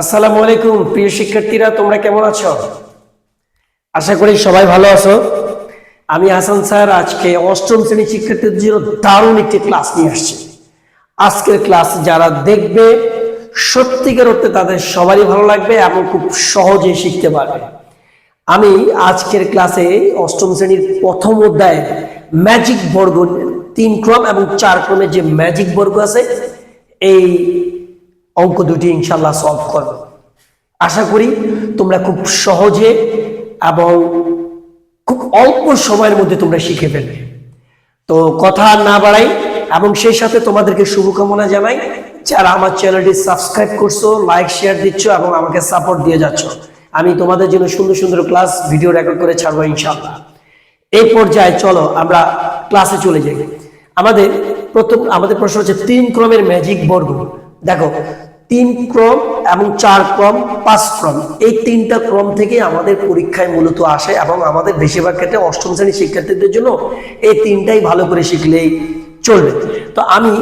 আসসালামু আলাইকুম প্রিয় শিক্ষার্থীরা, তোমরা কেমন আছো? আশা করি সবাই ভালো আছো। আমি হাসান স্যার আজকে অষ্টম শ্রেণীর শিক্ষার্থীদের জন্য দারুণ একটি ক্লাস নিয়ে আসছি। আজকের ক্লাস যারা দেখবে সত্যিকার অর্থে তাদের সবারই ভালো লাগবে এবং খুব সহজেই শিখতে পারবে। আমি আজকের ক্লাসে অষ্টম শ্রেণীর প্রথম অধ্যায়ে ম্যাজিক বর্গ 3 ক্রম এবং 4 ক্রমের যে ম্যাজিক বর্গ আছে এই অঙ্ক দুটি ইনশাল্লাহ সলভ করব। আশা করি তোমরা খুব সহজে এবং খুব অল্প সময়ের মধ্যে তোমরা শিখে ফেলবে। তো কথা না বাড়াই এবং সেই সাথে তোমাদেরকে শুভকামনা জানাই যারা আমার চ্যানেলটি সাবস্ক্রাইব করছো, লাইক শেয়ার দিচ্ছ এবং আমাকে সাপোর্ট দিয়ে যাচ্ছ। আমি তোমাদের জন্য সুন্দর সুন্দর ক্লাস ভিডিও রেকর্ড করে ছাড়বো ইনশাল্লাহ। এই পর্যায়ে চলো আমরা ক্লাসে চলে যাই। আমাদের প্রশ্ন হচ্ছে 3 ক্রমের ম্যাজিক বর্গ। দেখো 3 ক্রম এবং 4 ক্রম 5 ক্রম এই 3টা ক্রম থেকে আমাদের পরীক্ষায় মূলত আসে এবং আমাদের বেশিরভাগ ক্ষেত্রে অষ্টম শ্রেণীর শিক্ষার্থীদের জন্য এই 3টাই ভালো করে শিখলেই চলবে। তো আমি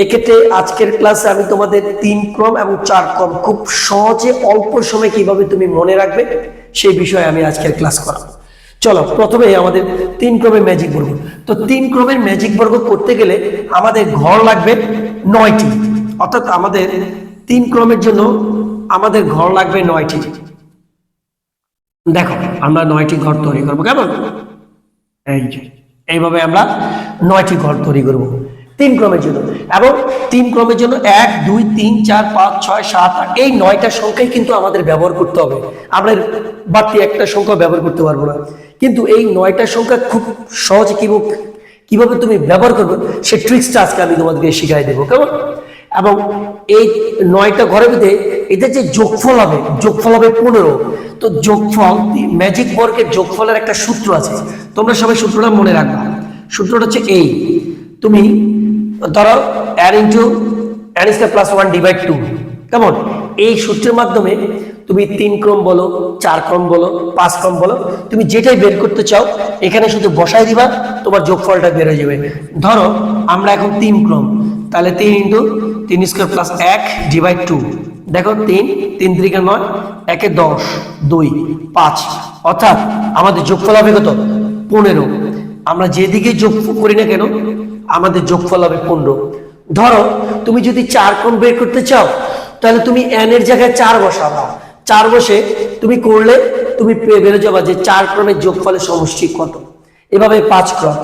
এক্ষেত্রে আজকের ক্লাসে আমি তোমাদের 3 ক্রম এবং 4 ক্রম খুব সহজে অল্প সময় কিভাবে তুমি মনে রাখবে সেই বিষয়ে আমি আজকের ক্লাস করাবো। চলো প্রথমে আমাদের 3 ক্রমের ম্যাজিক বর্গ। তো 3 ক্রমের ম্যাজিক বর্গ করতে গেলে আমাদের ঘর লাগবে 9টি, অর্থাৎ আমাদের 3 ক্রমের জন্য আমাদের ঘর লাগবে 9টি। দেখো আমরা 9টি ঘর তৈরি করবো। কেমন? এইভাবে আমরা 9টি ঘর তৈরি করবো 3 ক্রমের জন্য। এবং 3 ক্রমের জন্য 1 2 3 4 5 6 7 8 এই 9টা সংখ্যাই কিন্তু আমাদের ব্যবহার করতে হবে। আমরা বাড়তি একটা সংখ্যা ব্যবহার করতে পারবো না। কিন্তু এই 9টা সংখ্যা খুব সহজে কিভাবে তুমি ব্যবহার করবে সেই ট্রিক্সটা আজকে আমি তোমাদেরকে শিখাই দেবো। কেমন? এবং এই 9টা ঘরের মধ্যে এদের যে যোগফল হবে 15। তো যোগফল ম্যাজিক বর্গের যোগফলের একটা সূত্র আছে, তোমরা সবাই সূত্রটা মনে রাখবা। সূত্রটা হচ্ছে এই, তুমি ধরো n × n² + 1 / 2। কেমন? এই সূত্রের মাধ্যমে তুমি 3 ক্রম বলো, 4 ক্রম বলো, 5 ক্রম বলো, তুমি যেটাই বের করতে চাও এখানে শুধু বসাই দিবা, তোমার যোগফলটা বের হয়ে যাবে। ধরো আমরা এখন 3 ক্রম, তাহলে 3 × 3² + 1 / 2। দেখো 3 3 × 3 = 9, 1 × 10 2 5, অর্থাৎ আমাদের যোগফল হবে কত? 15। আমরা যেদিকে যোগ করি না কেন আমাদের যোগফল হবে 15। ধরো তুমি যদি 4 ক্রম বের করতে চাও তাহলে তুমি n এর জায়গায় 4 বসাবা। 4 বসে তুমি করলে তুমি বের যাবা যে 4 ক্রমের যোগফলের সমষ্টি কত। এভাবে 5 ক্রম।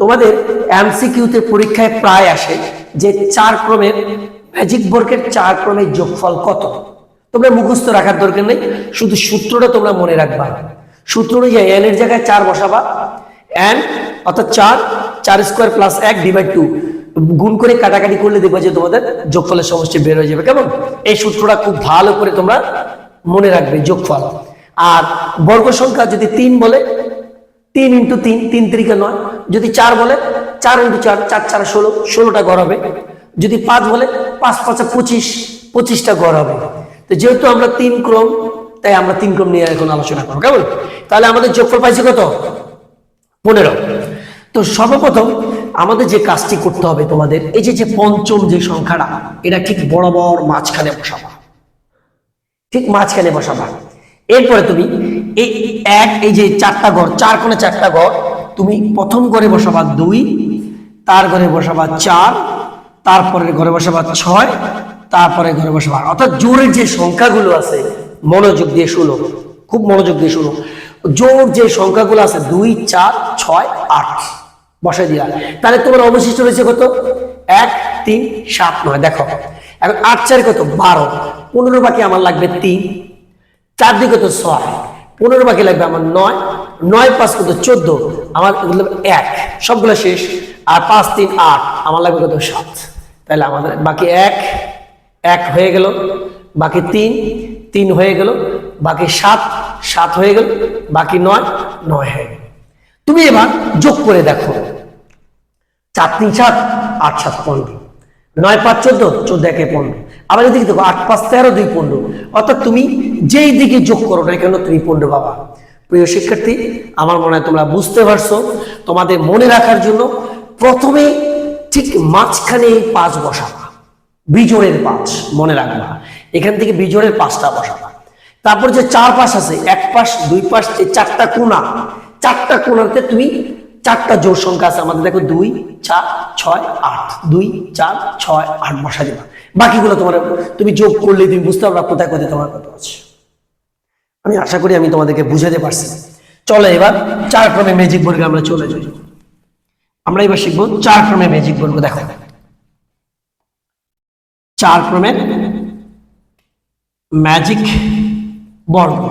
তোমাদের এমসিকিউতে পরীক্ষায় প্রায় আসে যে 4 ক্রমের ম্যাজিক বর্গের 4 ক্রমের যোগফল কত। তোমরা মুখস্থ রাখার দরকার নেই, শুধু সূত্রটা তোমরা মনে রাখবা। সূত্র অনুযায়ী n এর জায়গায় 4 বসাবা, n অর্থাৎ 4² + 1 / 2 গুণ করে কাটাকাটি করলে দেখবা যে তোমাদের যোগফলের সমষ্টি বের হয়ে যাবে। কেমন? এই সূত্রটা খুব ভালো করে তোমরা মনে রাখবে যোগফল। আর বর্গ সংখ্যা যদি 3 বলে 3 × 3 3 × 3 = 9, যদি 4 বলে 4 × 4 4 × 4 = 16 16টা ঘর হবে, যদি 5 বলে 5 × 5 = 25 25টা ঘর হবে। তো যেহেতু আমরা 3 ক্রম তাই আমরা 3 ক্রম নিয়ে এখন আলোচনা করবো। কেমন? তাহলে আমাদের যোগফল পাইছে কত? 15। তো সর্বপ্রথম আমাদের যে কাজটি করতে হবে তোমাদের এই যে পঞ্চম যে সংখ্যাটা এটা ঠিক বরাবর মাঝখানে বসাবা, ঠিক মাঝখানে বসাবা। এরপরে তুমি এই যে 4টা ঘর, 4 কোণে 4টা ঘর, তুমি প্রথম ঘরে বসাবা 2, তার ঘরে বসাবা 4, তারপরে ঘরে বসাবা 6, তারপরে ঘরে বসাবা, অর্থাৎ জোরের যে সংখ্যাগুলো আছে মনোযোগ দিয়ে শুনো, খুব মনোযোগ দিয়ে শুনো। জোর যে সংখ্যাগুলো আছে 2 4 6 8 বসাই দিলা। তাহলে তোমার অবশিষ্ট রয়েছে কত? 1 3 7 9। দেখো এখন 8 4 কত? 12, 15 বাকি আমার লাগবে 3, 4 2 কত? 6, 15 বাকি লাগবে আমার 9, 9 5 কত? 14, আমার 1, সবগুলো শেষ। আর 5 3 8 আমার লাগবে কত? 7। তাহলে আমাদের বাকি 1 হয়ে গেল, বাকি 3 হয়ে গেল, বাকি 7 হয়ে গেল, বাকি 9 হয়ে গেল। তুমি এবার যোগ করে দেখো, 4 3 7 8 7 15, 9 5 14 14 1 15। আবার এদিকে দেখো 8 5 13 2 15, অর্থাৎ তুমি যেই দিকে যোগ করো না কেন তুমি 15 পাবা। প্রিয় শিক্ষার্থী, আমার মনে হয় তোমরা বুঝতে পারছো। তোমাদের মনে রাখার জন্য প্রথমে ঠিক মাঝখানে 5 বসাবা। বিজোড়ের 5 মনে রাখবা, এখান থেকে বিজোড়ের 5টা বসাবা। তারপর যে 4 পাশ আছে, 1 পাশ 2 পাশ, এই 4টা কোণা, 4টা কোণাতে তুমি 4টা জোড় সংখ্যা আছে আমাদের, দেখো 2 4 6 8, 2 4 6 8 বসা দিবা। বাকিগুলো তোমার তুমি যোগ করলে তুমি বুঝতে পারবা কোথায় কোথায় তোমার কত আছে। আমি আশা করি আমি তোমাদেরকে বুঝাতে পারছি। চলো এবার 4 ক্রমে ম্যাজিক বর্গে আমরা চলে যাই। আমরা এবার শিখবো 4 ক্রমে ম্যাজিক বর্গ। দেখো 4 ক্রমের ম্যাজিক বর্গ,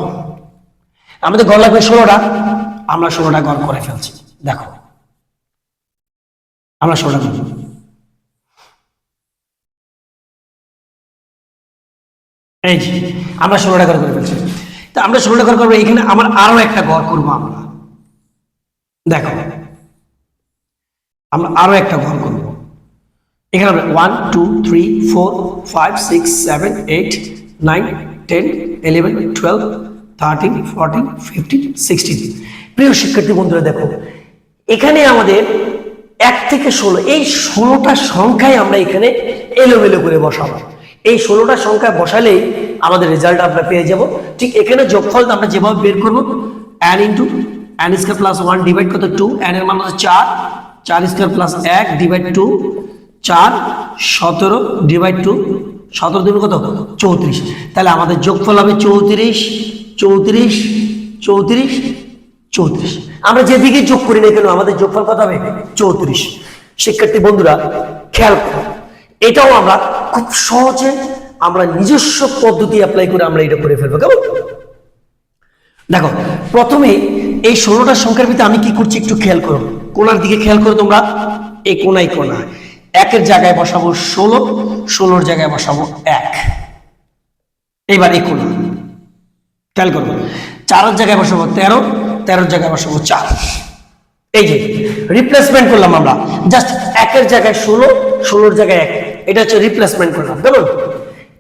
আমাদের গড় লাগবে 16টা, আমরা 16টা গড় করে ফেলছি। দেখো আমরা 16টা গড়, এই যে আমরা 16টা গড় করে ফেলছি। তো আমরা 16টা গড় করবো, এখানে আমার আরো একটা গড় করবো আমরা। দেখো আমরা আরো একটা গড় করবো, এখানে আমরা 1 2 3 4 5 6 7 8 9 10 11 12 13 14 15 16। প্রিয় শিক্ষার্থী বন্ধুরা, দেখো এখানে আমাদের 1 থেকে 16, এই 16টা সংখ্যায় আমরা এখানে এলোমেলো করে বসাবো। এই 16টা সংখ্যা বসালেই আমাদের রেজাল্ট আমরা পেয়ে যাব। ঠিক এখানে যোগফল আমরা যেভাবে বের করবো, n into n square plus 1 divide কত 2, n এর মান হচ্ছে 4, 4 স্কয়ার প্লাস 1 ডিভাইড 2, 4 17 ডিভাইড 2, 17 দুগুণ কত 34। তাহলে আমাদের যোগফল হবে 34 34 34 34। আমরা যেদিকে যোগ করি না কেন আমাদের যোগফল কত হবে 34। শিক্ষার্থী বন্ধুরা খেয়াল করো, এটাও আমরা খুব সহজে আমরা নিজস্ব পদ্ধতি অ্যাপ্লাই করে আমরা এটা করে ফেলবো। কেমন? দেখো প্রথমে এই 16টা সংখ্যার ভিতরে আমি কি করছি একটু খেয়াল করো, কোণার দিকে খেয়াল করো তোমরা। এই কোণায় কোণা 1-এর জায়গায় বসাবো 16, 16-র জায়গায় বসাবো 1। এইবার এই কোণা খেয়াল করো, 4-এর জায়গায় বসাবো 13, 13-এর জায়গায় বসাবো 4। এই যে রিপ্লেসমেন্ট করলাম আমরা, জাস্ট 1-এর জায়গায় 16, 16-এর জায়গায় 1, এটা হচ্ছে রিপ্লেসমেন্ট করলাম। কেমন?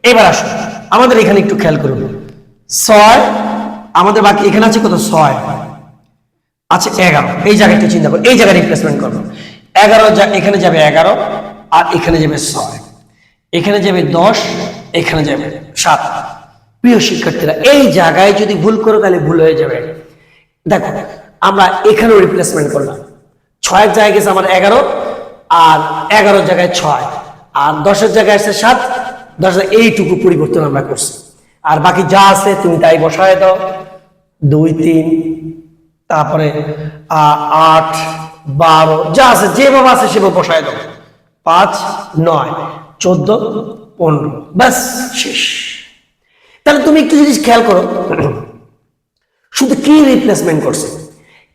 এবার আসো আমাদের এখানে একটু খেয়াল করুন, 6 আমাদের বাকি এখানে আছে কত 6 আছে 11, এই জায়গায় একটু চিন্তা করো, এই জায়গায় রিপ্লেসমেন্ট করবো। 11 এখানে যাবে 11, আর এখানে যাবে 6, এখানে যাবে 10, এখানে যাবে 7। প্রিয় শিক্ষার্থীরা এই জায়গায় যদি ভুল করো তাহলে ভুল হয়ে যাবে। দেখো আমরা এখানেও রিপ্লেসমেন্ট করলাম, 6-এর জায়গায় গেছে আমার 11, আর 11-এর জায়গায় 6, আর 10-এর জায়গায় আছে 7, 10 এইটুকু পরিবর্তন আমরা করছি। আর বাকি যা আছে তুমি তাই বসায় দাও, 2 3, তারপরে 8 12 যা আছে যেভাবে আছে সেভাবে বসায় দাও, 5 9 14 15, ব্যাস শেষ। তাহলে তুমি একটু জিনিস খেয়াল করো, শুধু কি রিপ্লেসমেন্ট করছে,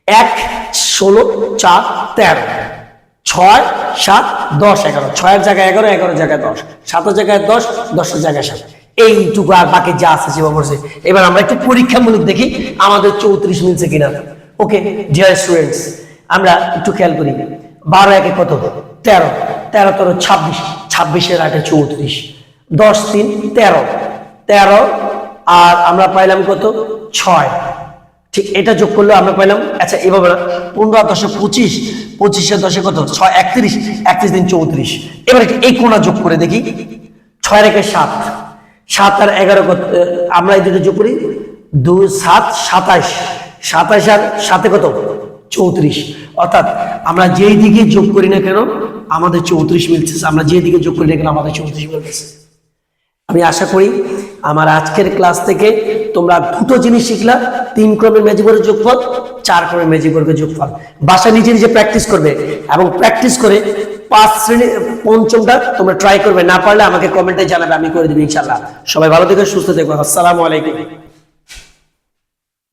1 16 4 13 6 7 10 11, 6-এর জায়গায় 11, 11-এর জায়গায় 10, 7-এর জায়গায় 10, 10-এর জায়গায় 7, এইটুকু আর বাকি যা আছে সেভাবে বলছে। এবার আমরা একটু পরীক্ষামূলক দেখি আমাদের 34 মিলছে কিনা। ওকে ডিয়ার স্টুডেন্টস, আমরা একটু খেয়াল করি, 12 1 কত 13, 13 13 26, 26-এর 8 34, 10 3 13 13, আর আমরা পাইলাম কত 6। ঠিক এটা যোগ করলে আমরা পাইলাম, আচ্ছা এভাবে 15 10 25, 25-এর 10 কত 6 31, 31 দিন 34। এবার এই কোণা যোগ করে দেখি, 6 রেখে 7, 7 আর 11 কত, আমরা এই দুটো যোগ করি 2 7 27, 27 আর 7 কত 34। অর্থাৎ আমরা যেই দিকে যোগ করি না কেন আমাদের 34 মিলছে, আমরা যেই দিকে যোগ করি না কেন আমাদের 34 মিলছে। আমি আশা করি আমার আজকের ক্লাস থেকে তোমরা দুটো জিনিস শিখলা, 3 ক্রমের ম্যাজিক বর্গের যোগফল, 4 ক্রমের ম্যাজিক বর্গের যোগফল। বাসা নিজে নিজে প্র্যাকটিস করবে এবং প্র্যাকটিস করে 5 শ্রেণী 5টা তোমরা ট্রাই করবে, না পারলে আমাকে কমেন্টে জানাবে, আমি করে দেব ইনশাআল্লাহ। সবাই ভালো থেকো, সুস্থ থেকো, আসসালামু আলাইকুম।